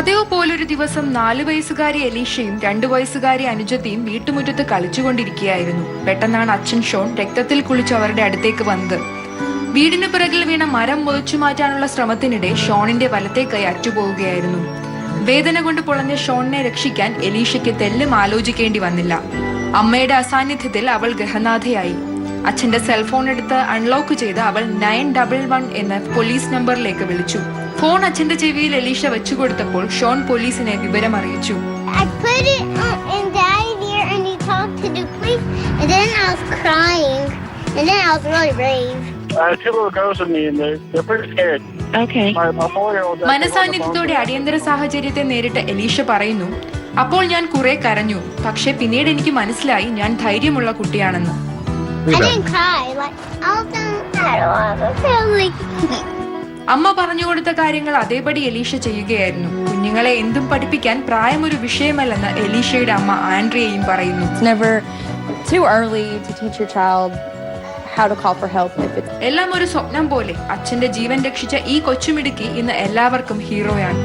പതിവ് പോലൊരു ദിവസം 4 വയസ്സുകാരി എലീഷയും 2 വയസ്സുകാരി അനുജത്തിയും വീട്ടുമുറ്റത്ത് കളിച്ചുകൊണ്ടിരിക്കുകയായിരുന്നു. പെട്ടെന്നാണ് അച്ഛൻ ഷോൺ രക്തത്തിൽ കുളിച്ച് അവരുടെ അടുത്തേക്ക് വന്നത്. വീടിന് പിറകിൽ വീണ മരം മുറിച്ചു മാറ്റാനുള്ള ശ്രമത്തിനിടെ ഷോണിന്റെ വലത്തെ കൈ അറ്റുപോവുകയായിരുന്നു. വേദന കൊണ്ട് പൊളഞ്ഞ ഷോണിനെ രക്ഷിക്കാൻ എലീഷയ്ക്ക് തെല്ലും ആലോചിക്കേണ്ടി വന്നില്ല. അമ്മയുടെ അസാന്നിധ്യത്തിൽ അവൾ ഗൃഹനാഥയായി. അച്ഛന്റെ സെൽഫോൺ എടുത്ത് അൺലോക്ക് ചെയ്ത് അവൾ 911 എന്ന പോലീസ് നമ്പറിലേക്ക് വിളിച്ചു. ഫോൺ അച്ഛന്റെ ചെവിയിൽ എലീഷ വെച്ചു കൊടുത്തപ്പോൾ ഷോൺ പോലീസിനെ വിവരം അറിയിച്ചു. മനസാന്നിധ്യത്തോടെ അടിയന്തര സാഹചര്യത്തെ നേരിട്ട എലീഷ പറയുന്നു, അപ്പോൾ ഞാൻ കുറെ കരഞ്ഞു. പക്ഷെ പിന്നീട് എനിക്ക് മനസ്സിലായി ഞാൻ ധൈര്യമുള്ള കുട്ടിയാണെന്ന്. അമ്മ പറഞ്ഞു കൊടുത്ത കാര്യങ്ങൾ അതേപടി എലീഷ ചെയ്യുകയായിരുന്നു. കുഞ്ഞുങ്ങളെ എന്തും പഠിപ്പിക്കാൻ പ്രായമൊരു വിഷയമല്ലെന്ന് എലീഷയുടെ അമ്മ ആൻഡ്രിയയും പറയുന്നു. എല്ലാം ഒരു സ്വപ്നം പോലെ. അച്ഛന്റെ ജീവൻ രക്ഷിച്ച ഈ കൊച്ചുമിടുക്കി ഇന്ന് എല്ലാവർക്കും ഹീറോയാണ്.